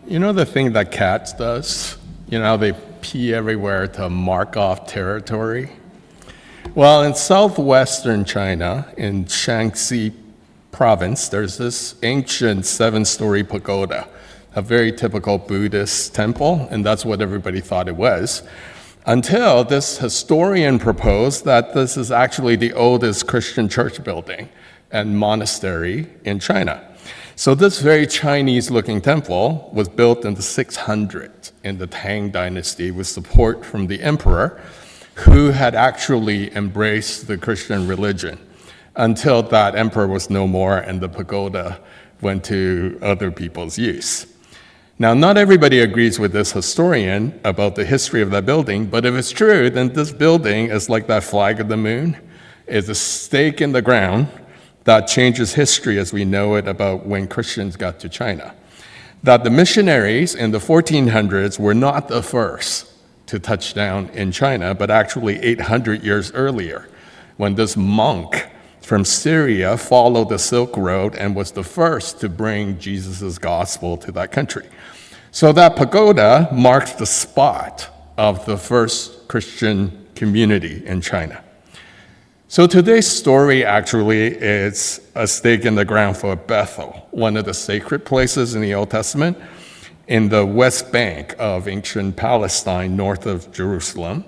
You know the thing that cats does? You know how they pee everywhere to mark off territory? Well, in southwestern China, in Shaanxi province, there's this ancient 7-story pagoda, a very typical Buddhist temple, and that's what everybody thought it was, until this historian proposed that this is actually the oldest Christian church building and monastery in China. So this very Chinese-looking temple was built in the 600s in the Tang Dynasty with support from the emperor, who had actually embraced the Christian religion until that emperor was no more and the pagoda went to other people's use. Now, not everybody agrees with this historian about the history of that building, but if it's true, then this building is like that flag of the moon. It's a stake in the ground that changes history as we know it about when Christians got to China. That the missionaries in the 1400s were not the first to touch down in China, but actually 800 years earlier, when this monk from Syria followed the Silk Road and was the first to bring Jesus' gospel to that country. So that pagoda marks the spot of the first Christian community in China. So today's story actually is a stake in the ground for Bethel, one of the sacred places in the Old Testament in the west bank of ancient Palestine, north of Jerusalem.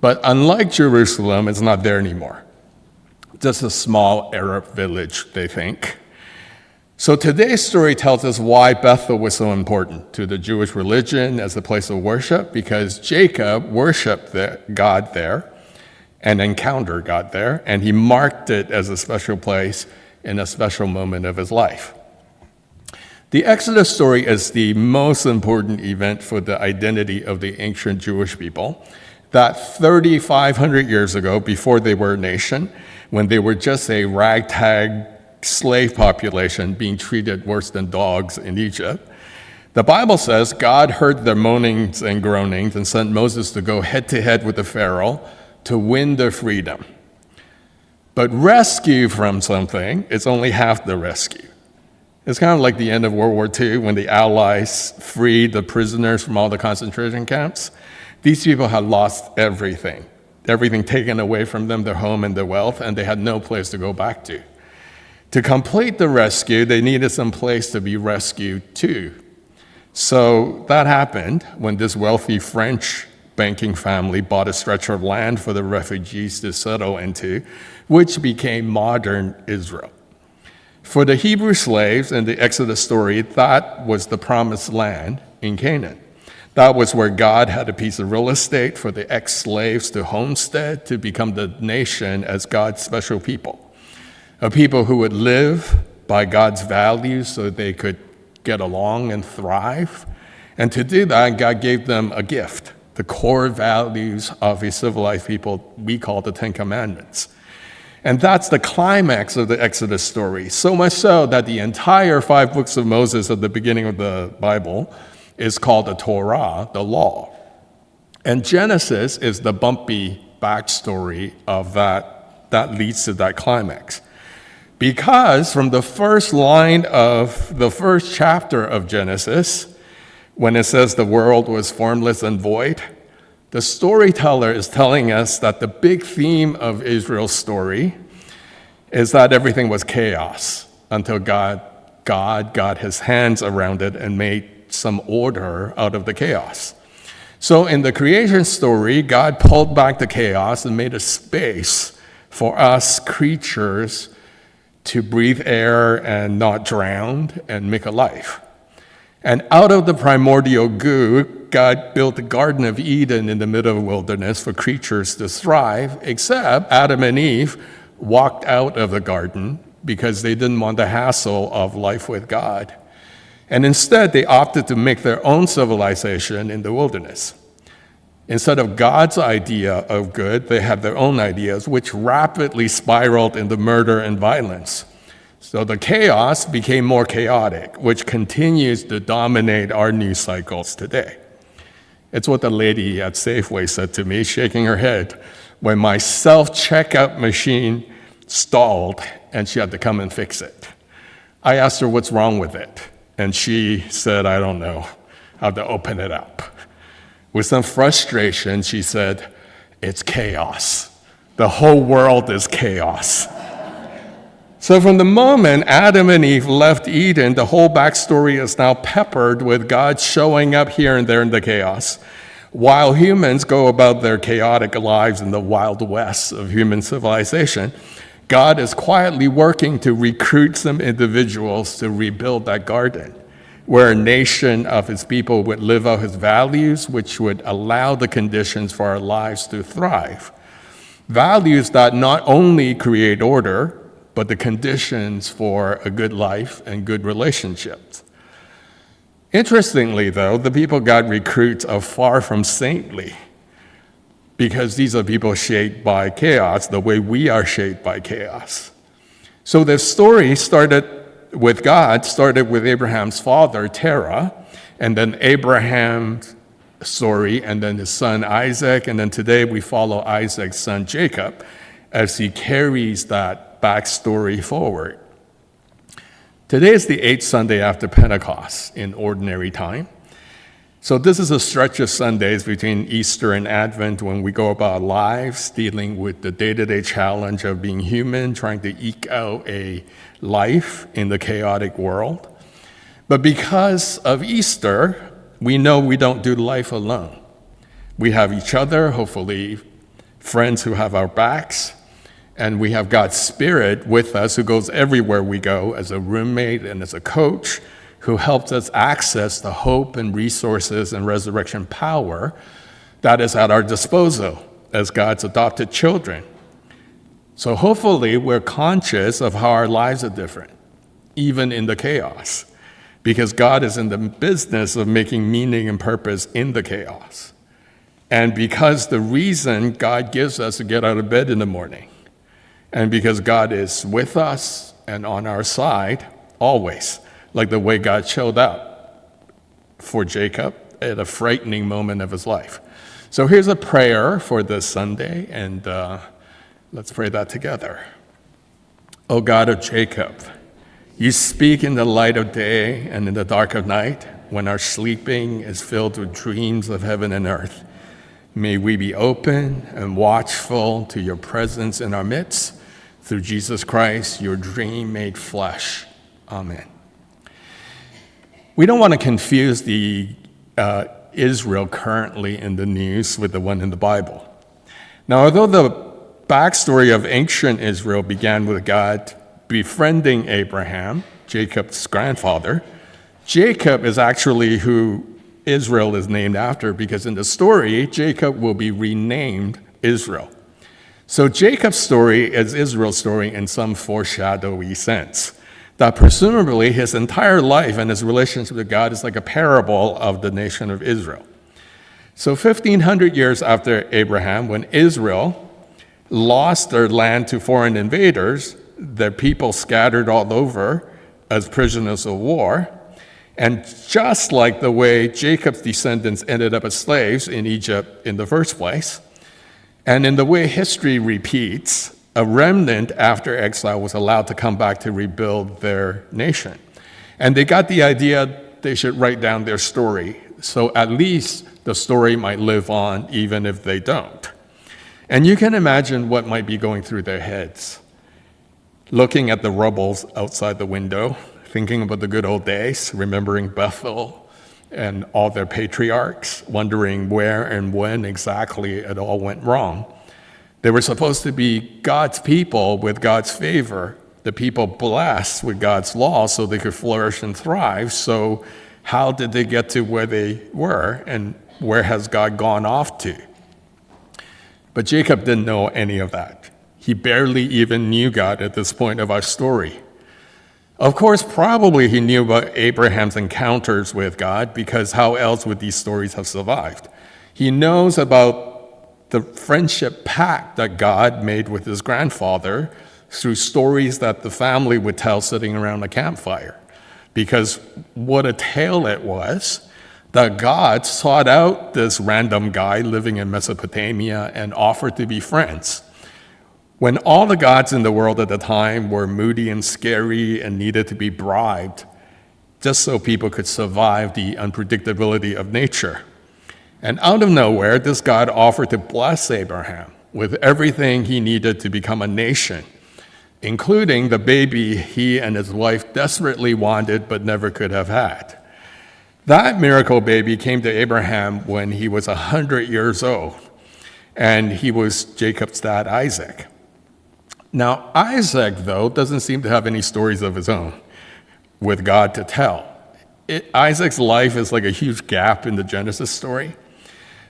But unlike Jerusalem, it's not there anymore. Just a small Arab village, they think. So today's story tells us why Bethel was so important to the Jewish religion as a place of worship, because Jacob worshiped God there and encountered God there, and he marked it as a special place in a special moment of his life. The Exodus story is the most important event for the identity of the ancient Jewish people, that 3,500 years ago, before they were a nation, when they were just a ragtag slave population being treated worse than dogs in Egypt, the Bible says God heard their moanings and groanings and sent Moses to go head-to-head with the Pharaoh to win their freedom. But rescue from something is only half the rescue. It's kind of like the end of World War II when the Allies freed the prisoners from all the concentration camps. These people had lost everything taken away from them, their home and their wealth, and they had no place to go back to. To complete the rescue, they needed some place to be rescued to. So that happened when this wealthy French banking family bought a stretch of land for the refugees to settle into, which became modern Israel. For the Hebrew slaves in the Exodus story, that was the promised land in Canaan. That was where God had a piece of real estate for the ex-slaves to homestead, to become the nation as God's special people. A people who would live by God's values so they could get along and thrive. And to do that, God gave them a gift, the core values of a civilized people we call the Ten Commandments. And that's the climax of the Exodus story, so much so that the entire 5 books of Moses at the beginning of the Bible is called the Torah, the law. And Genesis is the bumpy backstory of that leads to that climax. Because from the first line of the first chapter of Genesis, when it says the world was formless and void, the storyteller is telling us that the big theme of Israel's story is that everything was chaos until God got his hands around it and made some order out of the chaos. So in the creation story, God pulled back the chaos and made a space for us creatures to breathe air and not drown and make a life. And out of the primordial goo, God built the Garden of Eden in the middle of the wilderness for creatures to thrive, except Adam and Eve walked out of the garden because they didn't want the hassle of life with God. And instead, they opted to make their own civilization in the wilderness. Instead of God's idea of good, they had their own ideas, which rapidly spiraled into murder and violence. So the chaos became more chaotic, which continues to dominate our news cycles today. It's what the lady at Safeway said to me, shaking her head, when my self-checkout machine stalled and she had to come and fix it. I asked her what's wrong with it, and she said, I don't know. how to open it up. With some frustration, she said, "It's chaos. The whole world is chaos." So from the moment Adam and Eve left Eden, the whole backstory is now peppered with God showing up here and there in the chaos, while humans go about their chaotic lives in the wild west of human civilization. God is quietly working to recruit some individuals to rebuild that garden, where a nation of his people would live out his values, which would allow the conditions for our lives to thrive. Values that not only create order, but the conditions for a good life and good relationships. Interestingly, though, the people God recruits are far from saintly, because these are people shaped by chaos the way we are shaped by chaos. So the story started with Abraham's father, Terah, and then Abraham's story, and then his son Isaac, and then today we follow Isaac's son Jacob as he carries that backstory forward. Today is the 8th Sunday after Pentecost in ordinary time. So this is a stretch of Sundays between Easter and Advent when we go about our lives dealing with the day-to-day challenge of being human, trying to eke out a life in the chaotic world. But because of Easter, we know we don't do life alone. We have each other, hopefully friends who have our backs, and we have God's Spirit with us who goes everywhere we go as a roommate and as a coach who helps us access the hope and resources and resurrection power that is at our disposal as God's adopted children. So hopefully we're conscious of how our lives are different, even in the chaos, because God is in the business of making meaning and purpose in the chaos. And because the reason God gives us to get out of bed in the morning, and because God is with us and on our side always, like the way God showed up for Jacob at a frightening moment of his life. So here's a prayer for this Sunday, and let's pray that together. O God of Jacob, you speak in the light of day and in the dark of night, when our sleeping is filled with dreams of heaven and earth. May we be open and watchful to your presence in our midst, through Jesus Christ, your dream made flesh. Amen. We don't want to confuse the Israel currently in the news with the one in the Bible. Now, although the backstory of ancient Israel began with God befriending Abraham, Jacob's grandfather, Jacob is actually who Israel is named after, because in the story, Jacob will be renamed Israel. So Jacob's story is Israel's story in some foreshadowy sense, that presumably his entire life and his relationship with God is like a parable of the nation of Israel. So 1,500 years after Abraham, when Israel lost their land to foreign invaders, their people scattered all over as prisoners of war, and just like the way Jacob's descendants ended up as slaves in Egypt in the first place, and in the way history repeats, a remnant after exile was allowed to come back to rebuild their nation. And they got the idea they should write down their story, so at least the story might live on even if they don't. And you can imagine what might be going through their heads. Looking at the rubbles outside the window, thinking about the good old days, remembering Bethel and all their patriarchs, wondering where and when exactly it all went wrong. They were supposed to be God's people with God's favor, the people blessed with God's law so they could flourish and thrive. So how did they get to where they were, and where has God gone off to? But Jacob didn't know any of that. He barely even knew God at this point of our story. Of course, probably he knew about Abraham's encounters with God, because how else would these stories have survived? He knows about the friendship pact that God made with his grandfather through stories that the family would tell sitting around a campfire. Because what a tale it was that God sought out this random guy living in Mesopotamia and offered to be friends. When all the gods in the world at the time were moody and scary and needed to be bribed, just so people could survive the unpredictability of nature. And out of nowhere, this God offered to bless Abraham with everything he needed to become a nation, including the baby he and his wife desperately wanted but never could have had. That miracle baby came to Abraham when he was 100 years old, and he was Jacob's dad, Isaac. Now, Isaac, though, doesn't seem to have any stories of his own with God to tell. Isaac's life is like a huge gap in the Genesis story.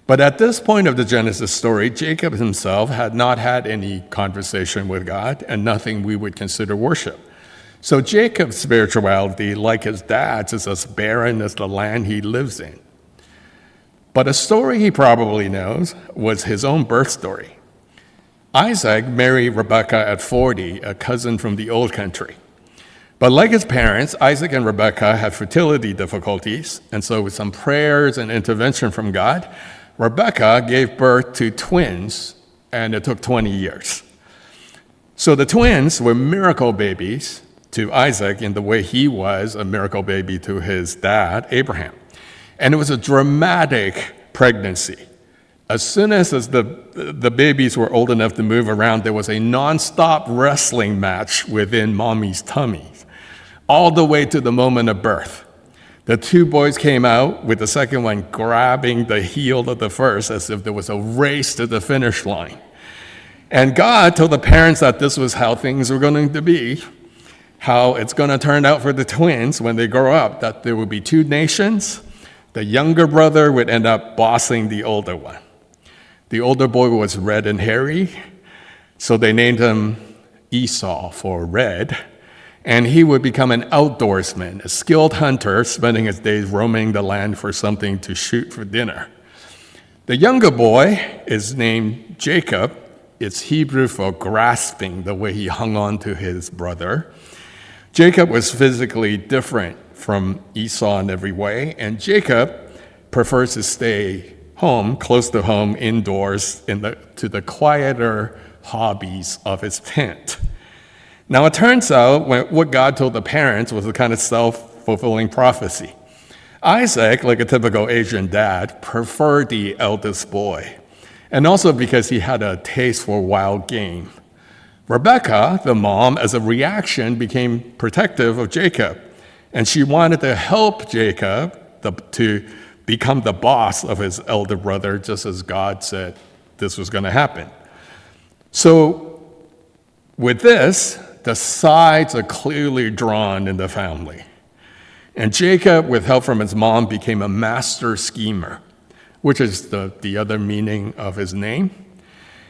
But at this point of the Genesis story, Jacob himself had not had any conversation with God and nothing we would consider worship. So Jacob's spirituality, like his dad's, is as barren as the land he lives in. But a story he probably knows was his own birth story. Isaac married Rebekah at 40, a cousin from the old country. But like his parents, Isaac and Rebekah had fertility difficulties, and so with some prayers and intervention from God, Rebekah gave birth to twins, and it took 20 years. So the twins were miracle babies to Isaac in the way he was a miracle baby to his dad, Abraham. And it was a dramatic pregnancy. As soon as the babies were old enough to move around, there was a nonstop wrestling match within mommy's tummies, all the way to the moment of birth. The two boys came out with the second one grabbing the heel of the first as if there was a race to the finish line. And God told the parents that this was how things were going to be, how it's going to turn out for the twins when they grow up, that there would be two nations. The younger brother would end up bossing the older one. The older boy was red and hairy, so they named him Esau for red. And he would become an outdoorsman, a skilled hunter, spending his days roaming the land for something to shoot for dinner. The younger boy is named Jacob. It's Hebrew for grasping, the way he hung on to his brother. Jacob was physically different from Esau in every way, and Jacob prefers to stay home, close to home, indoors, to the quieter hobbies of his tent. Now, it turns out what God told the parents was a kind of self-fulfilling prophecy. Isaac, like a typical Asian dad, preferred the eldest boy, and also because he had a taste for wild game. Rebekah, the mom, as a reaction, became protective of Jacob, and she wanted to help Jacob to become the boss of his elder brother, just as God said this was going to happen. So, with this, the sides are clearly drawn in the family. And Jacob, with help from his mom, became a master schemer, which is the other meaning of his name.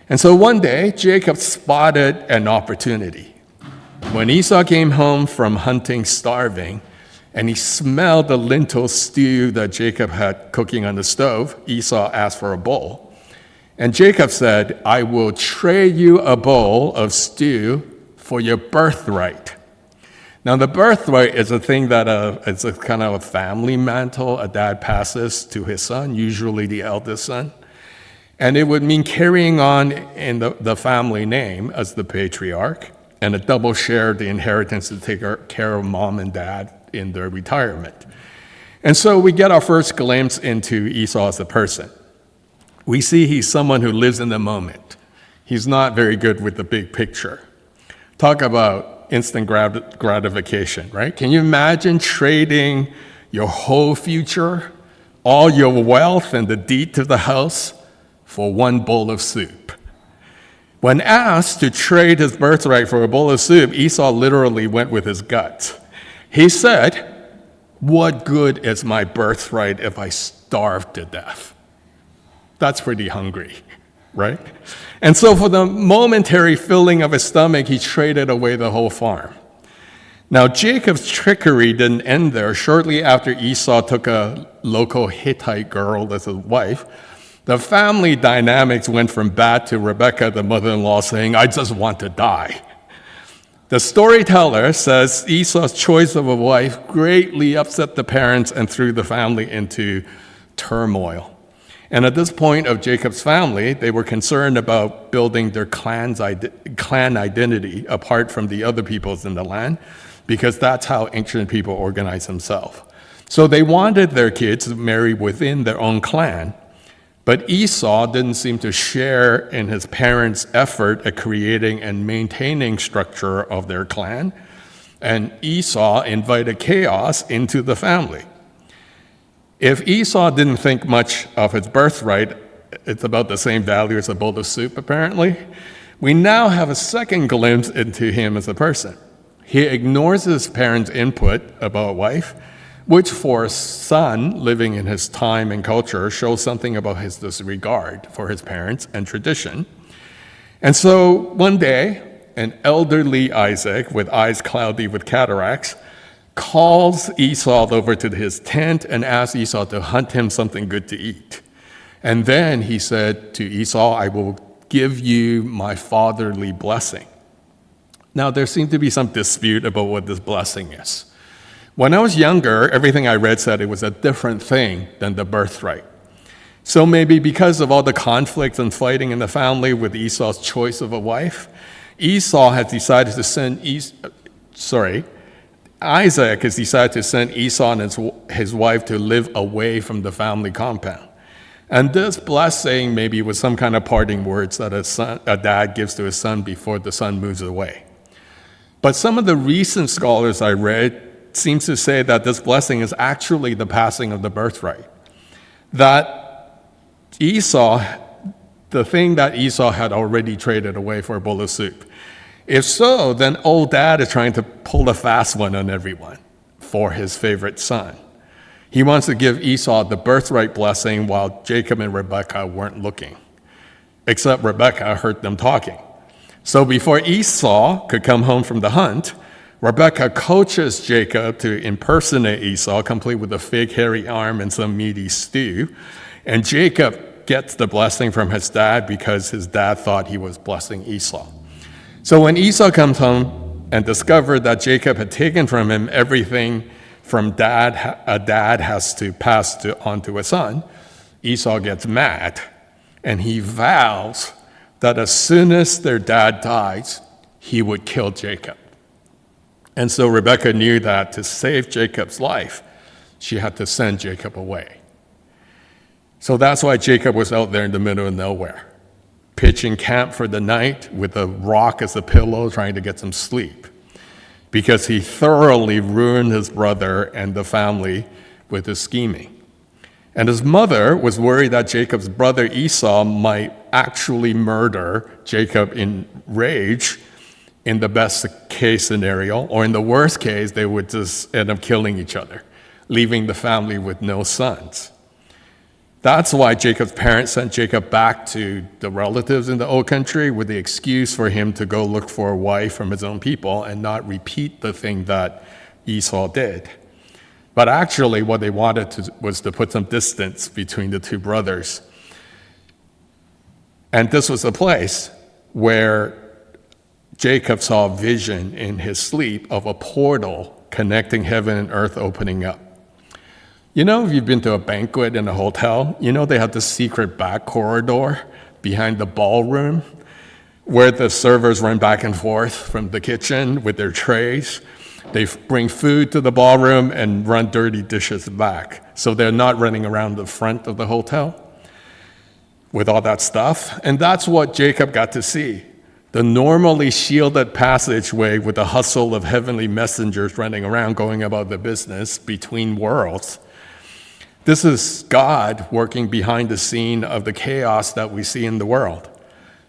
And so one day, Jacob spotted an opportunity. When Esau came home from hunting starving, and he smelled the lentil stew that Jacob had cooking on the stove, Esau asked for a bowl. And Jacob said, "I will trade you a bowl of stew for your birthright." Now, the birthright is a thing that it's a kind of a family mantle a dad passes to his son, usually the eldest son. And it would mean carrying on in the family name as the patriarch, and a double share the inheritance to take care of mom and dad in their retirement. And so we get our first glimpse into Esau as a person. We see he's someone who lives in the moment. He's not very good with the big picture. Talk about instant gratification, right? Can you imagine trading your whole future, all your wealth and the deed to the house for one bowl of soup? When asked to trade his birthright for a bowl of soup, Esau literally went with his gut. He said, "What good is my birthright if I starve to death?" That's pretty hungry, right? And so for the momentary filling of his stomach, he traded away the whole farm. Now, Jacob's trickery didn't end there. Shortly after Esau took a local Hittite girl as a wife, the family dynamics went from bad to Rebekah, the mother-in-law, saying, "I just want to die." The storyteller says Esau's choice of a wife greatly upset the parents and threw the family into turmoil. And at this point of Jacob's family, they were concerned about building their clan identity apart from the other peoples in the land. because that's how ancient people organized themselves. So they wanted their kids to marry within their own clan, but Esau didn't seem to share in his parents' effort at creating and maintaining structure of their clan, and Esau invited chaos into the family. If Esau didn't think much of his birthright, it's about the same value as a bowl of soup, apparently, we now have a second glimpse into him as a person. He ignores his parents' input about a wife, which for a son living in his time and culture shows something about his disregard for his parents and tradition. And so one day, an elderly Isaac with eyes cloudy with cataracts calls Esau over to his tent and asks Esau to hunt him something good to eat. And then he said to Esau, I will give you my fatherly blessing. Now, there seemed to be some dispute about what this blessing is. When I was younger, everything I read said it was a different thing than the birthright. So maybe because of all the conflict and fighting in the family with Esau's choice of a wife, Isaac has decided to send Esau and his wife to live away from the family compound. And this blessing maybe was some kind of parting words that a dad gives to his son before the son moves away. But some of the recent scholars I read seems to say that this blessing is actually the passing of the birthright. That Esau, the thing that Esau had already traded away for a bowl of soup. If so, then old dad is trying to pull a fast one on everyone for his favorite son. He wants to give Esau the birthright blessing while Jacob and Rebekah weren't looking, except Rebekah heard them talking. So before Esau could come home from the hunt, Rebekah coaches Jacob to impersonate Esau, complete with a fake hairy arm and some meaty stew. And Jacob gets the blessing from his dad because his dad thought he was blessing Esau. So when Esau comes home and discovered that Jacob had taken from him everything from a dad has to pass on to a son, Esau gets mad, and he vows that as soon as their dad dies, he would kill Jacob. And so Rebekah knew that to save Jacob's life, she had to send Jacob away. So that's why Jacob was out there in the middle of nowhere, pitching camp for the night with a rock as a pillow, trying to get some sleep, because he thoroughly ruined his brother and the family with his scheming. And his mother was worried that Jacob's brother Esau might actually murder Jacob in rage in the best case scenario, or in the worst case, they would just end up killing each other, leaving the family with no sons. That's why Jacob's parents sent Jacob back to the relatives in the old country with the excuse for him to go look for a wife from his own people and not repeat the thing that Esau did. But actually, what they wanted was to put some distance between the two brothers. And this was a place where Jacob saw a vision in his sleep of a portal connecting heaven and earth opening up. You know, if you've been to a banquet in a hotel, you know they have this secret back corridor behind the ballroom where the servers run back and forth from the kitchen with their trays. They bring food to the ballroom and run dirty dishes back. So they're not running around the front of the hotel with all that stuff. And that's what Jacob got to see. The normally shielded passageway with the hustle of heavenly messengers running around going about the business between worlds. This is God working behind the scene of the chaos that we see in the world.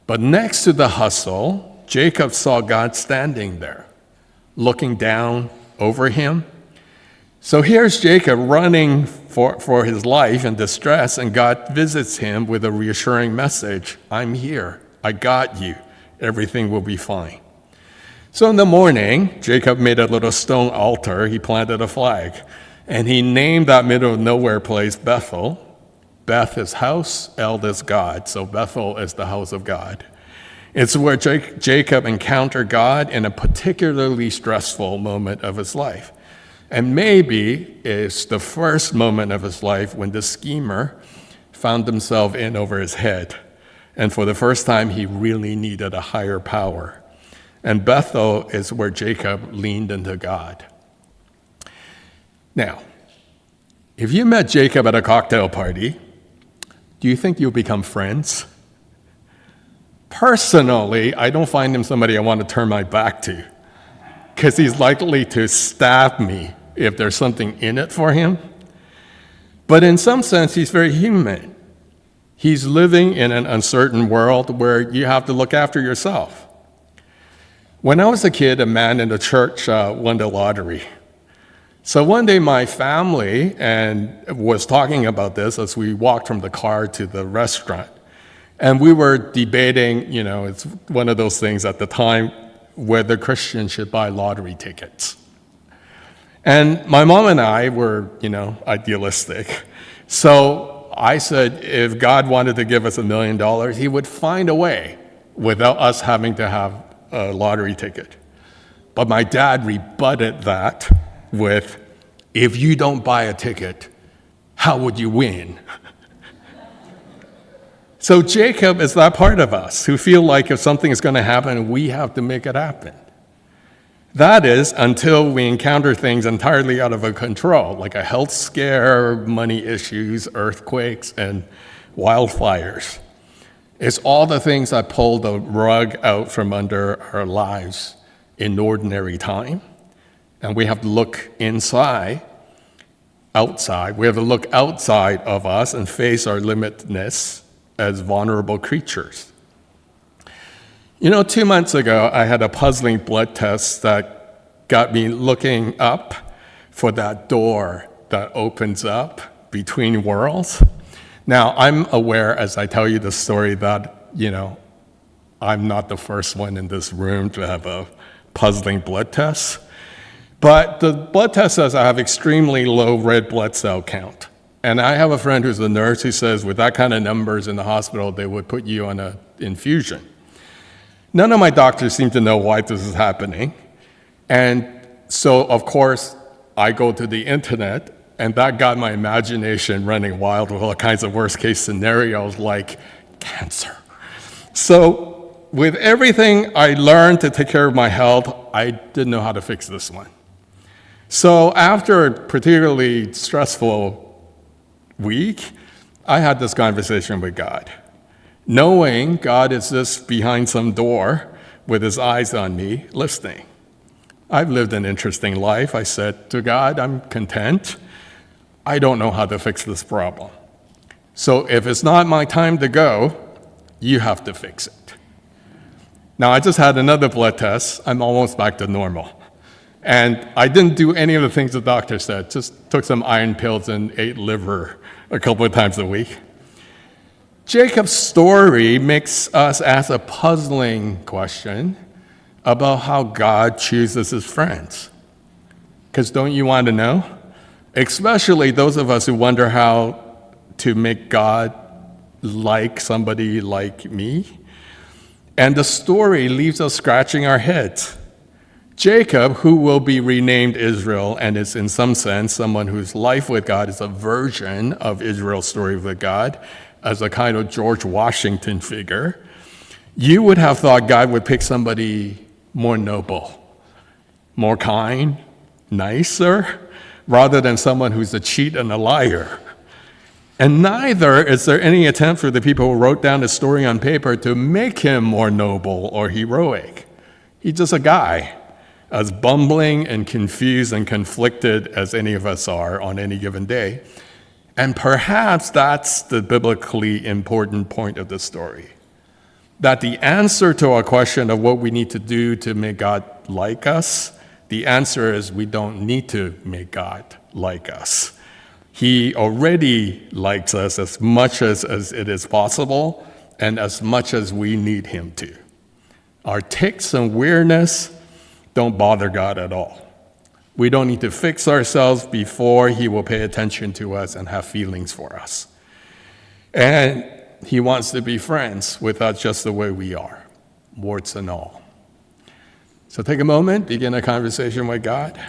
But next to the hustle, Jacob saw God standing there, looking down over him. So here's Jacob running for his life in distress, and God visits him with a reassuring message. I'm here. I got you. Everything will be fine. So in the morning, Jacob made a little stone altar. He planted a flag, and he named that middle of nowhere place Bethel. Beth is house, El is God. So Bethel is the house of God. It's where Jacob encountered God in a particularly stressful moment of his life. And maybe it's the first moment of his life when the schemer found himself in over his head. And for the first time, he really needed a higher power. And Bethel is where Jacob leaned into God. Now, if you met Jacob at a cocktail party, do you think you'll become friends? Personally, I don't find him somebody I want to turn my back to, because he's likely to stab me if there's something in it for him. But in some sense, he's very human. He's living in an uncertain world where you have to look after yourself. When I was a kid, a man in the church won the lottery. So one day my family was talking about this as we walked from the car to the restaurant. And we were debating, it's one of those things at the time, whether Christians should buy lottery tickets. And my mom and I were, idealistic. So I said, if God wanted to give us $1 million, he would find a way without us having to have a lottery ticket. But my dad rebutted that with, if you don't buy a ticket, how would you win? So Jacob is that part of us who feel like if something is going to happen, we have to make it happen. That is, until we encounter things entirely out of our control, like a health scare, money issues, earthquakes, and wildfires. It's all the things that pull the rug out from under our lives in ordinary time. And we have to look outside. We have to look outside of us and face our limitedness as vulnerable creatures. 2 months ago, I had a puzzling blood test that got me looking up for that door that opens up between worlds. Now, I'm aware as I tell you the story that, I'm not the first one in this room to have a puzzling blood test. But the blood test says I have extremely low red blood cell count. And I have a friend who's a nurse who says with that kind of numbers in the hospital, they would put you on an infusion. None of my doctors seem to know why this is happening. And so, of course, I go to the internet, and that got my imagination running wild with all kinds of worst-case scenarios like cancer. So with everything I learned to take care of my health, I didn't know how to fix this one. So after a particularly stressful week, I had this conversation with God, knowing God is just behind some door with his eyes on me, listening. I've lived an interesting life. I said to God, I'm content. I don't know how to fix this problem. So if it's not my time to go, you have to fix it. Now, I just had another blood test. I'm almost back to normal. And I didn't do any of the things the doctor said, just took some iron pills and ate liver a couple of times a week. Jacob's story makes us ask a puzzling question about how God chooses his friends. Because don't you want to know? Especially those of us who wonder how to make God like somebody like me. And the story leaves us scratching our heads. Jacob, who will be renamed Israel and is in some sense someone whose life with God is a version of Israel's story with God, as a kind of George Washington figure, you would have thought God would pick somebody more noble, more kind, nicer, rather than someone who's a cheat and a liar. And neither is there any attempt for the people who wrote down the story on paper to make him more noble or heroic. He's just a guy, as bumbling and confused and conflicted as any of us are on any given day. And perhaps that's the biblically important point of the story, that the answer to our question of what we need to do to make God like us, the answer is we don't need to make God like us. He already likes us as much as it is possible and as much as we need him to. Our tics and weirdness don't bother God at all. We don't need to fix ourselves before he will pay attention to us and have feelings for us. And he wants to be friends with us just the way we are, warts and all. So take a moment, begin a conversation with God.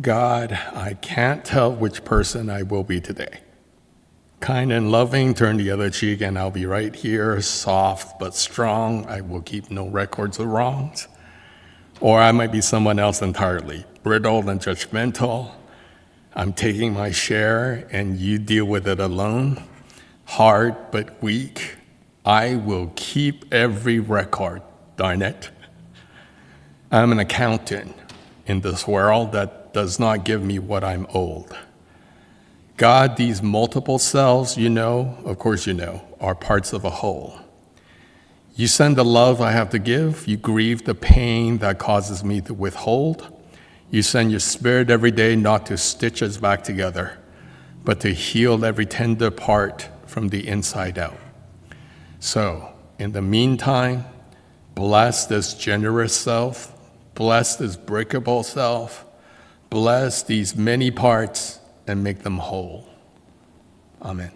God, I can't tell which person I will be today. Kind and loving, turn the other cheek, and I'll be right here, soft but strong. I will keep no records of wrongs. Or I might be someone else entirely, brittle and judgmental. I'm taking my share, and you deal with it alone. Hard but weak. I will keep every record, darn it. I'm an accountant in this world that does not give me what I'm owed. God, these multiple selves, of course you know, are parts of a whole. You send the love I have to give. You grieve the pain that causes me to withhold. You send your spirit every day not to stitch us back together, but to heal every tender part from the inside out. So, in the meantime, bless this generous self, bless this breakable self, bless these many parts, and make them whole. Amen.